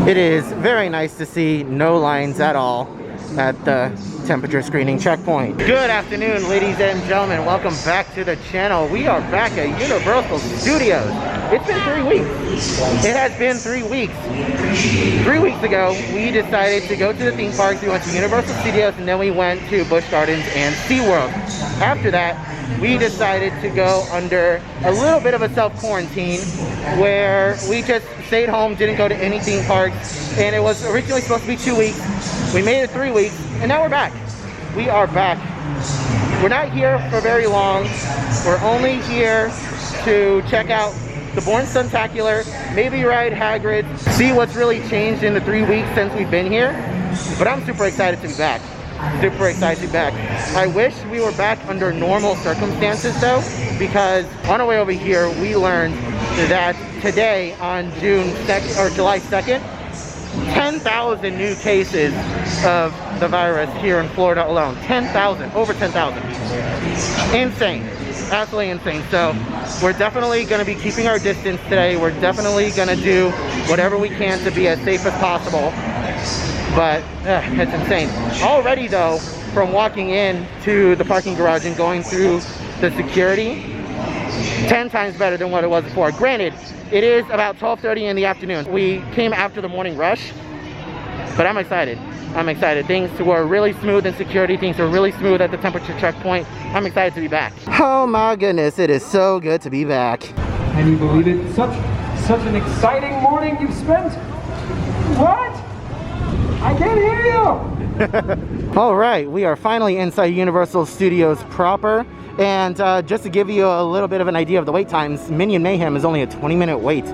It is very nice to see no lines at all at the temperature screening checkpoint. Good afternoon, ladies and gentlemen. Welcome back to the channel. We are back at Universal Studios. It's been 3 weeks. It has been 3 weeks. 3 weeks ago, we decided to go to the theme parks. We went to Universal Studios and then we went to Busch Gardens and SeaWorld. After that, we decided to go under a little bit of a self-quarantine where we just stayed home, didn't go to any theme parks, and it was originally supposed to be 2 weeks. We made it 3 weeks, and now we're back. We are back. We're not here for very long. We're only here to check out the Bourne Stuntacular, maybe ride Hagrid, see what's really changed in the 3 weeks since we've been here. But I'm super excited to be back. Super excited to be back. I wish we were back under normal circumstances though, because on our way over here, we learned that today on July 2nd, 10,000 new cases of the virus here in Florida alone. 10,000, over 10,000. Insane, absolutely insane. So we're definitely gonna be keeping our distance today. We're definitely gonna do whatever we can to be as safe as possible. But it's insane. Already though, from walking in to the parking garage and going through the security, 10 times better than what it was before. Granted, it is about 12:30 in the afternoon. We came after the morning rush, but I'm excited. I'm excited. Things were really smooth in security. Things were really smooth at the temperature checkpoint. I'm excited to be back. Oh my goodness, it is so good to be back. Can you believe it? Such an exciting morning you've spent. What? I can't hear you! All right, we are finally inside Universal Studios proper. And just to give you a little bit of an idea of the wait times, Minion Mayhem is only a 20-minute wait,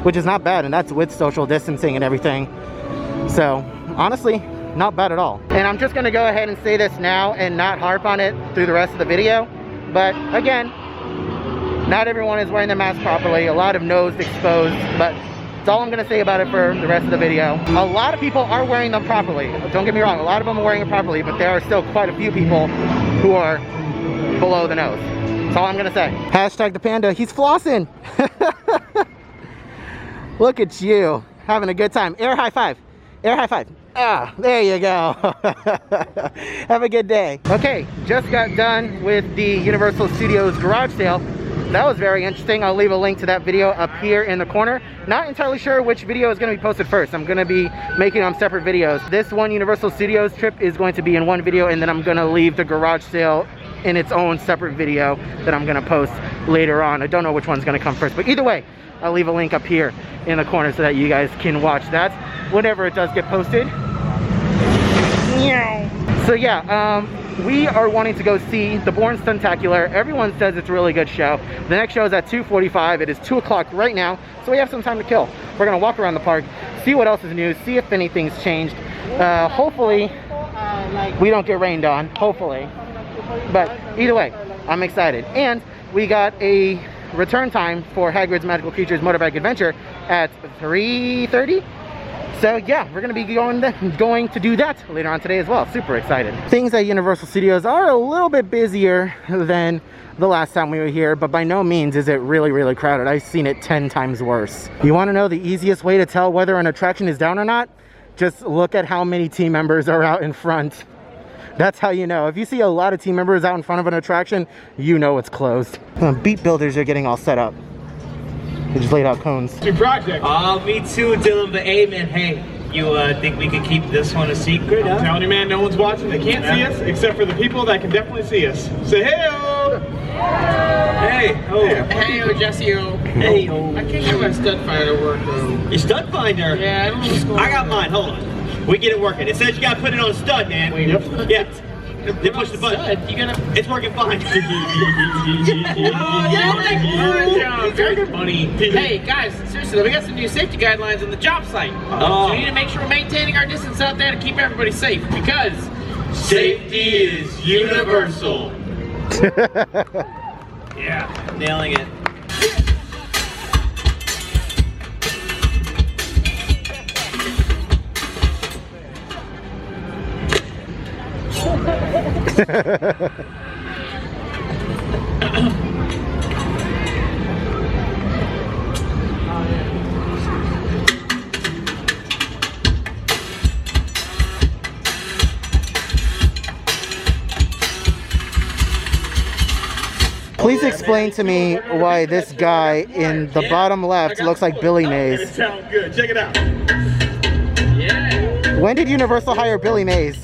which is not bad, and that's with social distancing and everything. So, honestly, not bad at all. And I'm just gonna go ahead and say this now and not harp on it through the rest of the video. But again, not everyone is wearing their mask properly. A lot of nose exposed, but that's all I'm gonna say about it for the rest of the video. A lot of people are wearing them properly. Don't get me wrong, a lot of them are wearing it properly, but there are still quite a few people who are below the nose. That's all I'm gonna say. Hashtag the panda, he's flossing. Look at you, having a good time. Air high five, air high five. Ah, there you go. Have a good day. Okay, just got done with the Universal Studios garage sale. That was very interesting. I'll leave a link to that video up here in the corner. Not entirely sure which video is going to be posted first. I'm going to be making them separate videos. This one Universal Studios trip is going to be in one video, and then I'm going to leave the garage sale in its own separate video that I'm going to post later on. I don't know which one's going to come first, but either way, I'll leave a link up here in the corner so that you guys can watch that whenever it does get posted. So yeah, we are wanting to go see the Bourne Stuntacular. Everyone says it's a really good show. The next show is at 2:45. It is 2 o'clock right now, so we have some time to kill. We're gonna walk around the park, see what else is new, see if anything's changed. Hopefully, we don't get rained on, hopefully. But either way, I'm excited. And we got a return time for Hagrid's Magical Creatures Motorbike Adventure at 3:30. So yeah, we're gonna be going to do that later on today as well. Super excited. Things at Universal Studios are a little bit busier than the last time we were here, but by no means is it really crowded. I've seen it 10 times worse. You wanna know the easiest way to tell whether an attraction is down or not? Just look at how many team members are out in front. That's how you know. If you see a lot of team members out in front of an attraction, you know it's closed. Beat builders are getting all set up. They just laid out cones. New project. Oh, me too, Dylan, but hey, man, hey. You think we could keep this one a secret, huh? I'm telling you, man, no one's watching. They can't see us, except for the people that can definitely see us. Say hey-o! Hey, oh. Hey, Jesse-o. Hey, oh. I can't get my stud finder to work, though. Your stud finder? Yeah, I don't know what's going on. I got mine, hold on. We get it working. It says you gotta put it on a stud, man. Wait, yep. Yeah. They push the button. You gotta... It's working fine. Very funny. Hey, guys, seriously, we got some new safety guidelines on the job site. So we need to make sure we're maintaining our distance out there to keep everybody safe, because safety is universal. Yeah, nailing it. Please explain to me why this guy in the bottom left looks like Billy Mays. Sounds good. Check it out. Yeah. When did Universal hire Billy Mays?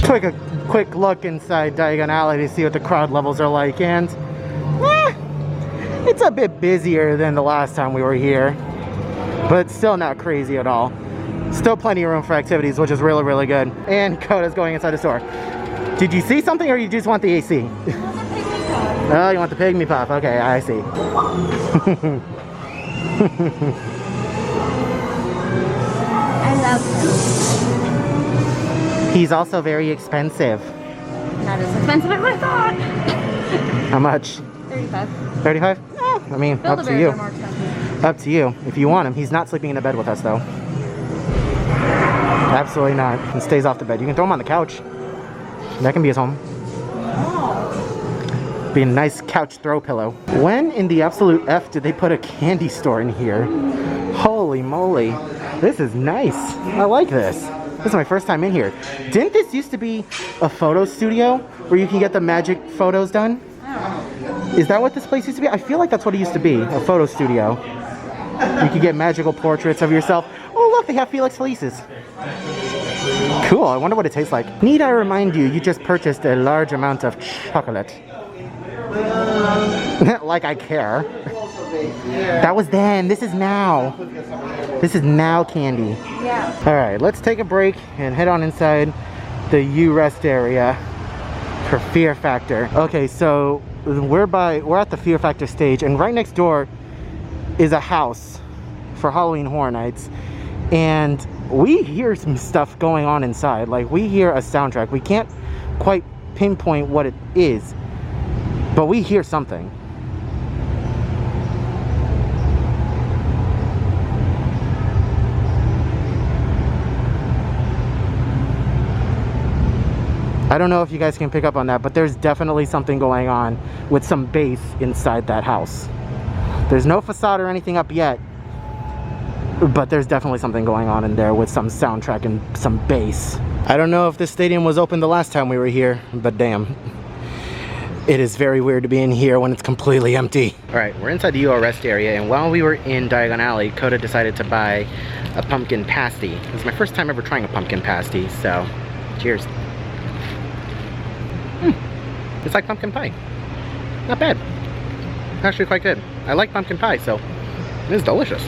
Took a quick look inside Diagon Alley to see what the crowd levels are like, and it's a bit busier than the last time we were here, but still not crazy at all. Still plenty of room for activities, which is really, really good. And Coda's going inside the store. Did you see something, or you just want the AC? Oh, you want the Pygmy Pop? Okay, I see. I love him. He's also very expensive. Not as expensive as I thought. How much? 35. 35? I mean, up to Build-A-Bears you. are more expensive. Up to you. If you want him, he's not sleeping in a bed with us, though. Absolutely not. He stays off the bed. You can throw him on the couch. That can be his home. Be a nice couch throw pillow. When in the absolute F did they put a candy store in here? Holy moly. This is nice. I like this. This is my first time in here. Didn't this used to be a photo studio where you can get the magic photos done? Is that what this place used to be? I feel like that's what it used to be, a photo studio. You could get magical portraits of yourself. Oh look, they have Felix Felices. Cool, I wonder what it tastes like. Need I remind you, you just purchased a large amount of chocolate. Like I care. That was then, this is now. This is now candy. Yeah. Alright, let's take a break and head on inside the U-Rest area for Fear Factor. Okay, so we're at the Fear Factor stage, and right next door is a house for Halloween Horror Nights, and we hear some stuff going on inside. Like, we hear a soundtrack. We can't quite pinpoint what it is, but we hear something. I don't know if you guys can pick up on that, but there's definitely something going on with some bass inside that house. There's no facade or anything up yet, but there's definitely something going on in there with some soundtrack and some bass. I don't know if this stadium was open the last time we were here, but damn. It is very weird to be in here when it's completely empty. All right, we're inside the U-Rest area, and while we were in Diagon Alley, Coda decided to buy a pumpkin pasty. It's my first time ever trying a pumpkin pasty, so cheers. It's like pumpkin pie. Not bad. Actually quite good. I like pumpkin pie, so it is delicious.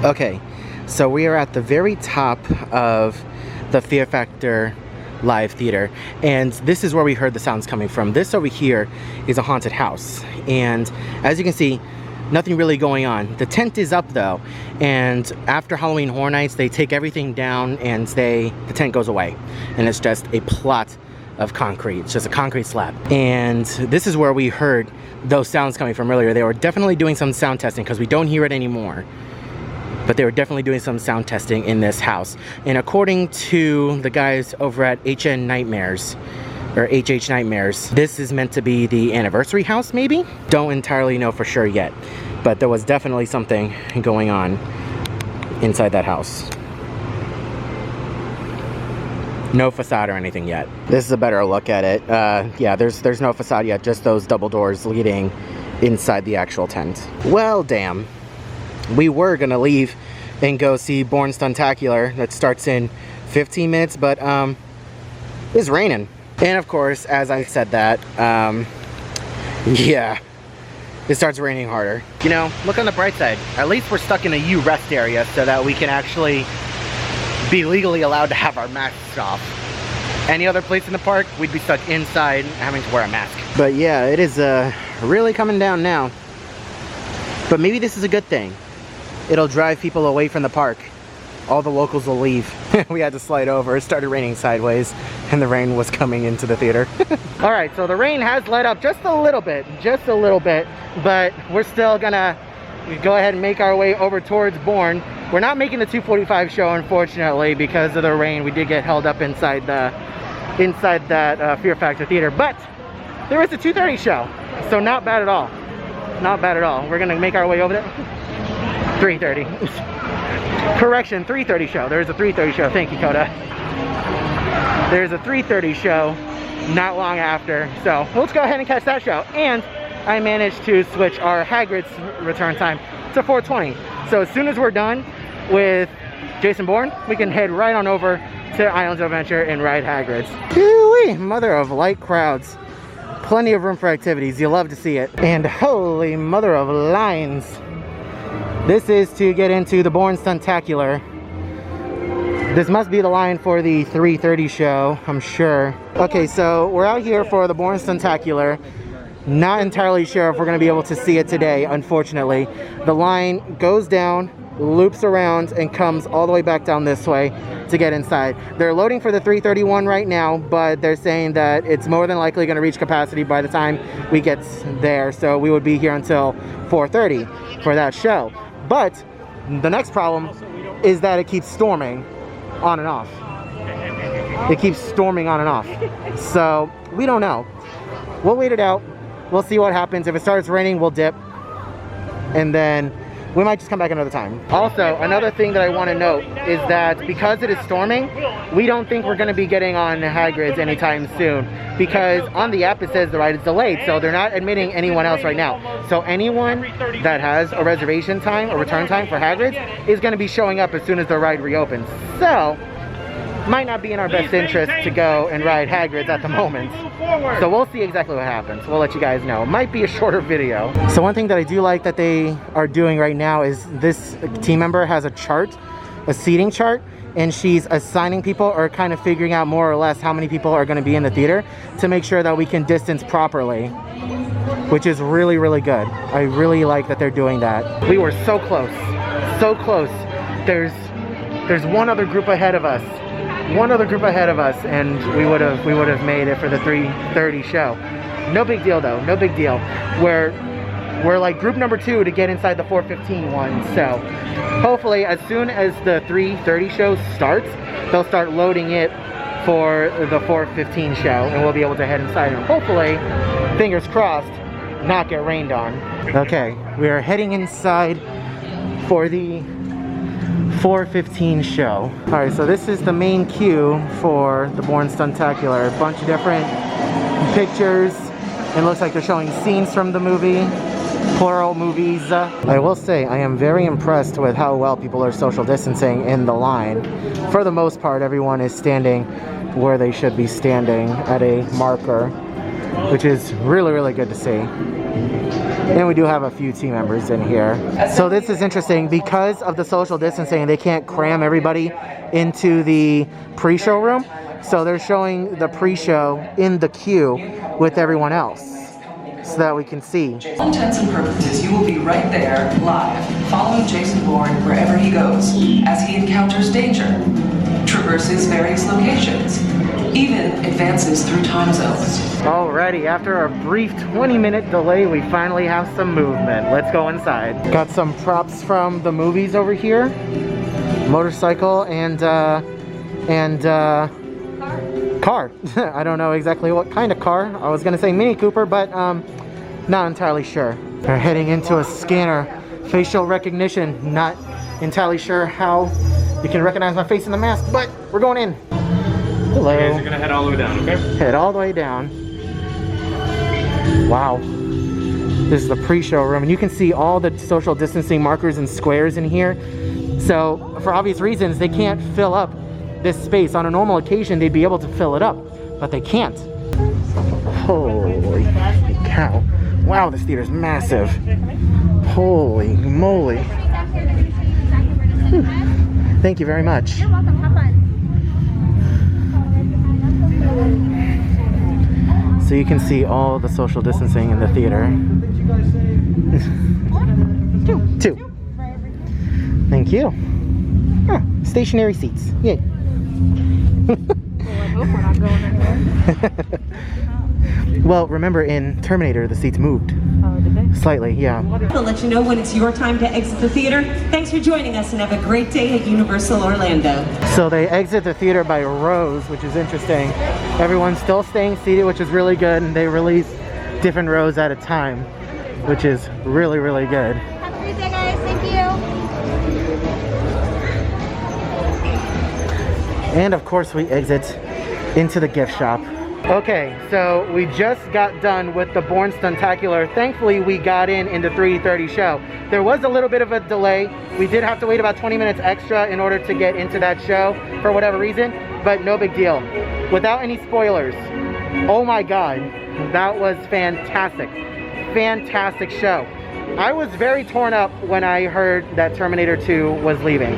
Okay, so we are at the very top of the Fear Factor live theater, and this is where we heard the sounds coming from. This over here is a haunted house, and as you can see, nothing really going on. The tent is up though, and after Halloween Horror Nights, they take everything down and the tent goes away, and it's just a plot of concrete. It's just a concrete slab. And this is where we heard those sounds coming from earlier. They were definitely doing some sound testing, because we don't hear it anymore, but they were definitely doing some sound testing in this house. And according to the guys over at HN Nightmares, or HH Nightmares, this is meant to be the anniversary house, maybe? Don't entirely know for sure yet, but there was definitely something going on inside that house. No facade or anything yet. This is a better look at it. Yeah, there's no facade yet, just those double doors leading inside the actual tent. Well, damn. We were gonna leave and go see Bourne Stuntacular that starts in 15 minutes, but it's raining. And of course, as I said that, yeah, it starts raining harder. You know, look on the bright side. At least we're stuck in a U-Rest area so that we can actually be legally allowed to have our masks off. Any other place in the park, we'd be stuck inside having to wear a mask. But yeah, it is really coming down now. But maybe this is a good thing. It'll drive people away from the park. All the locals will leave. We had to slide over. It started raining sideways, and the rain was coming into the theater. All right, so the rain has let up just a little bit, but we're still gonna go ahead and make our way over towards Bourne. We're not making the 2:45 show, unfortunately, because of the rain. We did get held up inside that Fear Factor theater, but there is a 2:30 show, so not bad at all. Not bad at all. We're gonna make our way over there. 3:30. Correction, 3:30 show. There's a 3:30 show. Thank you, Coda. There's a 3:30 show not long after, so let's go ahead and catch that show. And I managed to switch our Hagrid's return time to 4:20. So as soon as we're done with Jason Bourne, we can head right on over to Islands of Adventure and ride Hagrid's. Woo-wee, mother of light crowds. Plenty of room for activities. You love to see it. And holy mother of lines. This is to get into the Bourne Stuntacular. This must be the line for the 3:30 show, I'm sure. Okay, so we're out here for the Bourne Stuntacular. Not entirely sure if we're going to be able to see it today, unfortunately. The line goes down, loops around, and comes all the way back down this way to get inside. They're loading for the 3:31 right now, but they're saying that it's more than likely going to reach capacity by the time we get there. So we would be here until 4:30 for that show. But the next problem is that it keeps storming on and off. It keeps storming on and off. So we don't know. We'll wait it out. We'll see what happens. If it starts raining, we'll dip. And then we might just come back another time. Also, another thing that I want to note is that because it is storming, we don't think we're going to be getting on Hagrid's anytime soon. Because on the app it says the ride is delayed, so they're not admitting anyone else right now. So anyone that has a reservation time or return time for Hagrid's is going to be showing up as soon as the ride reopens. So, might not be in our best interest to go and ride Hagrid's at the moment. So we'll see exactly what happens. We'll let you guys know. It might be a shorter video. So one thing that I do like that they are doing right now is this team member has a chart, a seating chart, and she's assigning people or kind of figuring out more or less how many people are going to be in the theater to make sure that we can distance properly, which is really, really good. I really like that they're doing that. We were so close, so close. There's one other group ahead of us. And we would have made it for the 3:30 show. No big deal though, no big deal. We're like group number 2 to get inside the 4:15 one. So hopefully as soon as the 3:30 show starts, they'll start loading it for the 4:15 show and we'll be able to head inside and hopefully, fingers crossed, not get rained on. Okay, we are heading inside for the 4:15 show. Alright, so this is the main queue for the Bourne Stuntacular. A bunch of different pictures. It looks like they're showing scenes from the movie. Plural movies. I will say, I am very impressed with how well people are social distancing in the line. For the most part, everyone is standing where they should be standing at a marker, which is really, really good to see. And we do have a few team members in here. So this is interesting. Because of the social distancing, they can't cram everybody into the pre-show room. So they're showing the pre-show in the queue with everyone else so that we can see. For all intents and purposes, you will be right there, live, following Jason Bourne wherever he goes, as he encounters danger, traverses various locations, even advances through time zones. Alrighty, after a brief 20-minute delay, we finally have some movement. Let's go inside. Got some props from the movies over here. Motorcycle and car. I don't know exactly what kind of car. I was gonna say Mini Cooper, but not entirely sure. We're heading into a scanner. Facial recognition. Not entirely sure how you can recognize my face in the mask, but we're going in. Hello. You guys are gonna head all the way down, okay? Head all the way down. Wow. This is the pre-show room, and you can see all the social distancing markers and squares in here. So, for obvious reasons, they can't fill up this space. On a normal occasion, they'd be able to fill it up, but they can't. Holy cow. Wow, this theater's massive. Holy moly. Whew. Thank you very much. You're welcome. Have fun. So you can see all the social distancing in the theater. Two. Thank you. Oh, stationary seats. Yay. Well, I hope we're not going anywhere. Well, remember in Terminator, the seats moved. Oh, did they? Slightly, yeah. We'll let you know when it's your time to exit the theater. Thanks for joining us and have a great day at Universal Orlando. So they exit the theater by rows, which is interesting. Everyone's still staying seated, which is really good, and they release different rows at a time, which is really, really good. Have a great day, guys. Thank you. And of course we exit into the gift shop. Okay, so we just got done with the Bourne Stuntacular. Thankfully, we got in the 3:30 show. There was a little bit of a delay. We did have to wait about 20 minutes extra in order to get into that show for whatever reason, but no big deal. Without any spoilers, oh my God, that was fantastic. Fantastic show. I was very torn up when I heard that Terminator 2 was leaving.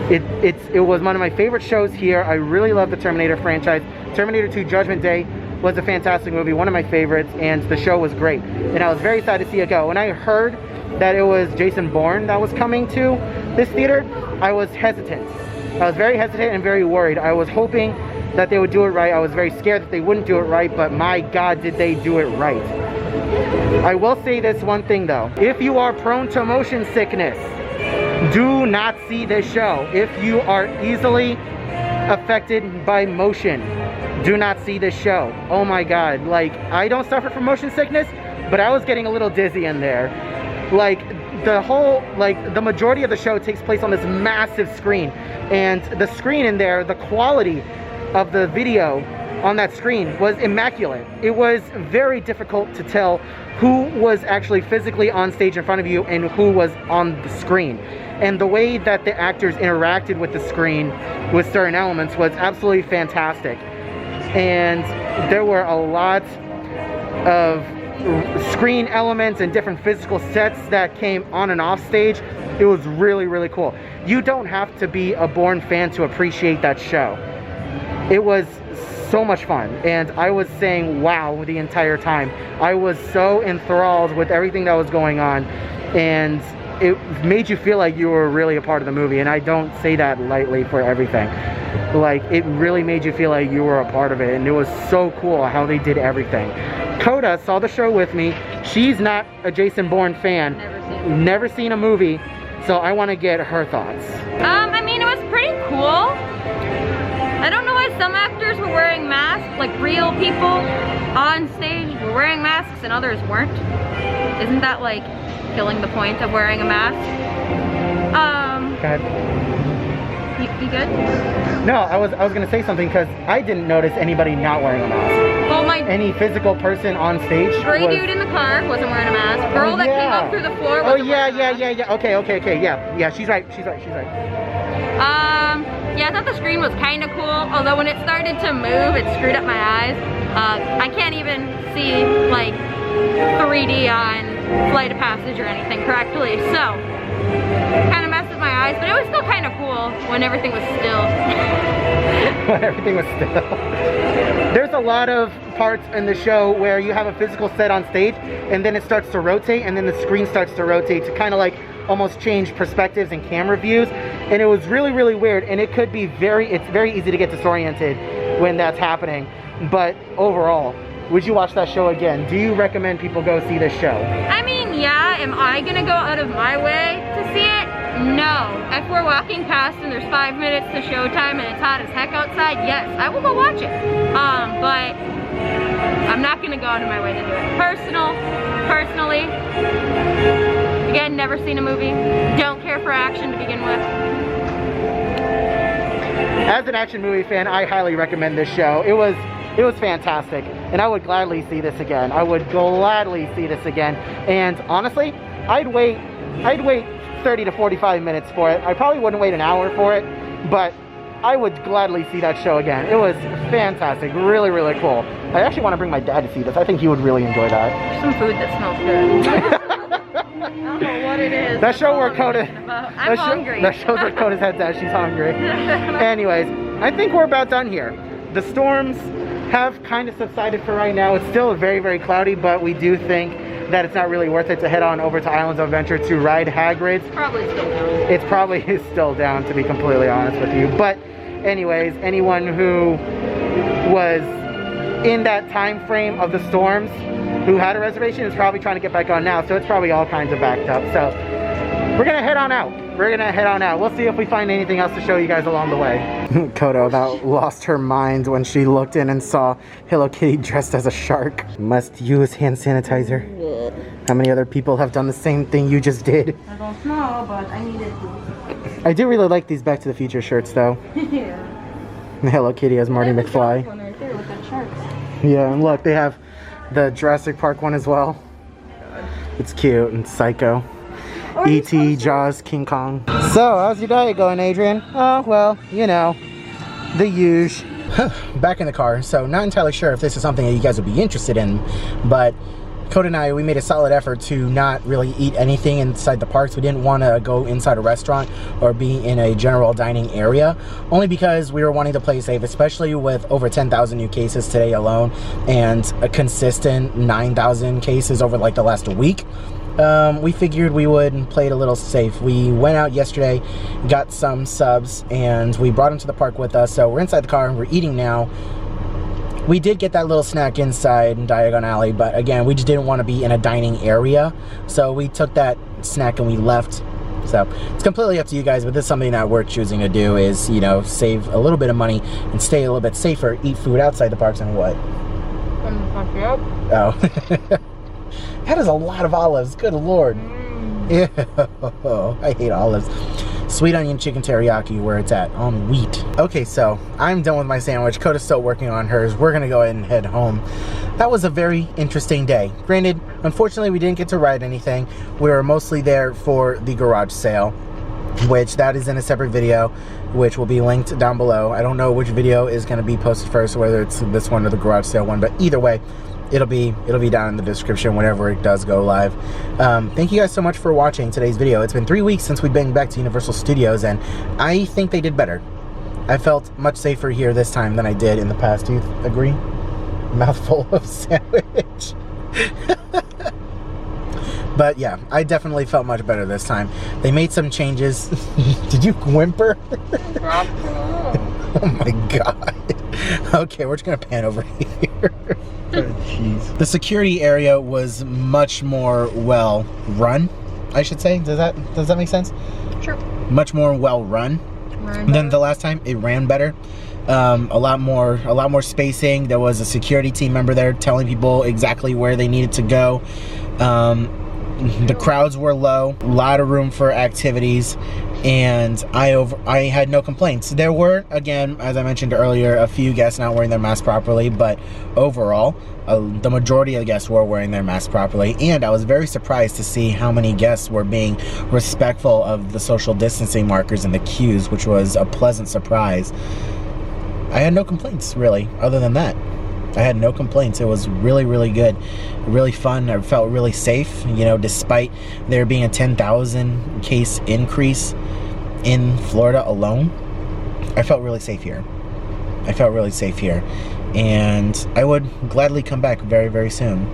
It was one of my favorite shows here. I really love the Terminator franchise. Terminator 2 Judgment Day was a fantastic movie, one of my favorites, and the show was great. And I was very excited to see it go. When I heard that it was Jason Bourne that was coming to this theater, I was hesitant. I was very hesitant and very worried. I was hoping that they would do it right. I was very scared that they wouldn't do it right, but my God, did they do it right. I will say this one thing though. If you are prone to motion sickness, do not see this show. If you are easily affected by motion, do not see this show. Oh my God, like, I don't suffer from motion sickness, but I was getting a little dizzy in there. Like, the majority of the show takes place on this massive screen, and the screen in there, the quality of the video on that screen was immaculate. It was very difficult to tell who was actually physically on stage in front of you and who was on the screen. And the way that the actors interacted with the screen with certain elements was absolutely fantastic. And there were a lot of screen elements and different physical sets that came on and off stage. It was really, really cool. You don't have to be a Bourne fan to appreciate that show. It was so much fun, and I was saying wow the entire time. I was so enthralled with everything that was going on, and it made you feel like you were really a part of the movie. And I don't say that lightly for everything. Like, it really made you feel like you were a part of it, and it was so cool how they did everything. Coda saw the show with me. She's not a Jason Bourne fan. Never seen a movie, so I want to get her thoughts. I mean, it was pretty cool. I don't know why some actors were wearing masks, like real people on stage were wearing masks and others weren't. Isn't that like killing the point of wearing a mask? Go ahead. You good? No, I was gonna say something because I didn't notice anybody not wearing a mask. Well, any physical person on stage. Gray dude in the car wasn't wearing a mask. Girl that came up through the floor wasn't wearing a mask. Yeah. Okay. Yeah, she's right. Yeah, I thought the screen was kind of cool, although when it started to move, it screwed up my eyes. I can't even see, like, 3D on Flight of Passage or anything correctly, so kind of messed with my eyes, but it was still kind of cool when everything was still. When everything was still. There's a lot of parts in the show where you have a physical set on stage, and then it starts to rotate, and then the screen starts to rotate to kind of like almost change perspectives and camera views, and it was really, really weird. And it could be it's very easy to get disoriented when that's happening. But overall, would you watch that show again? Do you recommend people go see this show? I mean, yeah. Am I gonna go out of my way to see it? No. If we're walking past and there's 5 minutes to showtime and it's hot as heck outside, yes, I will go watch it. But I'm not gonna go out of my way to do it. Personally, again, never seen a movie. Don't care for action to begin with. As an action movie fan, I highly recommend this show. It was fantastic, and I would gladly see this again. And honestly, I'd wait 30 to 45 minutes for it. I probably wouldn't wait an hour for it, but I would gladly see that show again. It was fantastic, really, really cool. I actually want to bring my dad to see this. I think he would really enjoy that. There's some food that smells good. I don't know what it is. That show where Coda... I'm hungry. That shows where Coda's head's at. She's hungry. Anyways, I think we're about done here. The storms have kind of subsided for right now. It's still very, very cloudy, but we do think that it's not really worth it to head on over to Islands of Adventure to ride Hagrid's. Probably still down. It's probably still down, to be completely honest with you. But anyways, anyone who was in that time frame of the storms, who had a reservation is probably trying to get back on now, so it's probably all kinds of backed up. So we're gonna head on out. We'll see if we find anything else to show you guys along the way. Kodo about lost her mind when she looked in and saw Hello Kitty dressed as a shark. Must use hand sanitizer. How many other people have done the same thing you just did? I don't know, but I needed to. I do really like these Back to the Future shirts though. Yeah. Hello Kitty as Marty McFly. One right there with that sharks. Yeah, and look, they have the Jurassic Park one as well. It's cute and psycho. E.T., Jaws, King Kong. So, how's your diet going, Adrian? Oh, well, you know, the usual. Back in the car, so not entirely sure if this is something that you guys would be interested in, but Code and I, we made a solid effort to not really eat anything inside the parks. We didn't want to go inside a restaurant or be in a general dining area, only because we were wanting to play safe, especially with over 10,000 new cases today alone and a consistent 9,000 cases over like the last week. We figured we would play it a little safe. We went out yesterday, got some subs, and we brought them to the park with us. So we're inside the car and we're eating now. We did get that little snack inside in Diagon Alley, but again, we just didn't want to be in a dining area. So we took that snack and we left. So it's completely up to you guys, but this is something that we're choosing to do is, you know, save a little bit of money and stay a little bit safer, eat food outside the parks and what? Oh. That is a lot of olives, good lord. Ew, I hate olives. Sweet onion chicken teriyaki, where it's at, on wheat. Okay, so I'm done with my sandwich. Coda's still working on hers. We're gonna go ahead and head home. That was a very interesting day. Granted, unfortunately, we didn't get to ride anything. We were mostly there for the garage sale, which that is in a separate video, which will be linked down below. I don't know which video is gonna be posted first, whether it's this one or the garage sale one, but either way, it'll be down in the description whenever it does go live. Thank you guys so much for watching today's video. It's been 3 weeks since we've been back to Universal Studios, and I think they did better. I felt much safer here this time than I did in the past. Do you agree? Mouthful of sandwich. But yeah, I definitely felt much better this time. They made some changes. Did you whimper? Oh my god. Okay, we're just gonna pan over here. Jeez. The security area was much more well run, I should say. Does that make sense? Sure. Much more well run than the last time. It ran better. A lot more spacing. There was a security team member there telling people exactly where they needed to go. The crowds were low, a lot of room for activities, and I had no complaints. There were, again, as I mentioned earlier, a few guests not wearing their mask properly, but overall, the majority of the guests were wearing their mask properly, and I was very surprised to see how many guests were being respectful of the social distancing markers in the queues, which was a pleasant surprise. I had no complaints, really, other than that. I had no complaints. It was really, really good, really fun. I felt really safe, you know, despite there being a 10,000 case increase in Florida alone. I felt really safe here. And I would gladly come back very, very soon.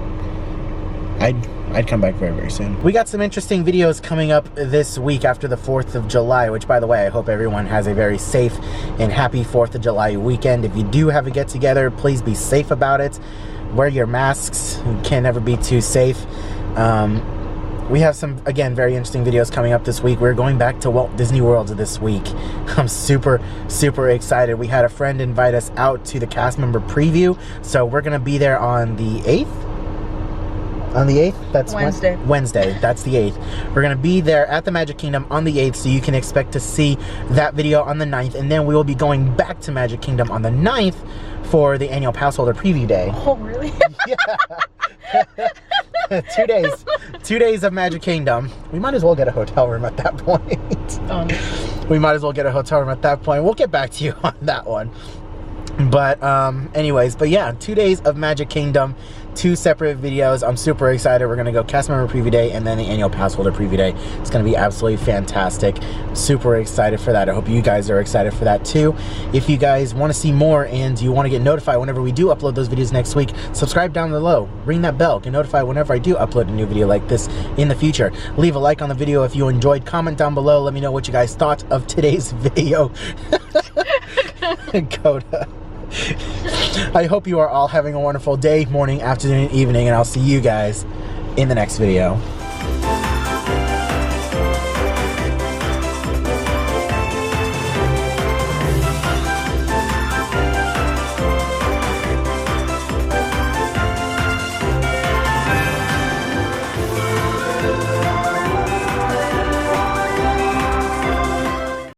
I'd come back very, very soon. We got some interesting videos coming up this week after the 4th of July, which, by the way, I hope everyone has a very safe and happy 4th of July weekend. If you do have a get-together, please be safe about it. Wear your masks. You can't ever be too safe. We have some, again, very interesting videos coming up this week. We're going back to Walt Disney World this week. I'm super, super excited. We had a friend invite us out to the cast member preview, so we're going to be there on the 8th. On the 8th? That's Wednesday. Wednesday, that's the 8th. We're going to be there at the Magic Kingdom on the 8th, so you can expect to see that video on the 9th, and then we will be going back to Magic Kingdom on the 9th for the annual pass holder preview day. Oh, really? Yeah. 2 days. 2 days of Magic Kingdom. We might as well get a hotel room at that point. We might as well get a hotel room at that point. We'll get back to you on that one. But anyways, but yeah, 2 days of Magic Kingdom, 2 separate videos. I'm super excited. We're gonna go cast member preview day and then the annual pass holder preview day. It's gonna be absolutely fantastic. Super excited for that. I hope you guys are excited for that too. If you guys want to see more and you want to get notified whenever we do upload those videos next week, subscribe down below, ring that bell, get notified whenever I do upload a new video like this in the future. Leave a like on the video if you enjoyed, comment down below, let me know what you guys thought of today's video. Coda. I hope you are all having a wonderful day, morning, afternoon, evening, and I'll see you guys in the next video.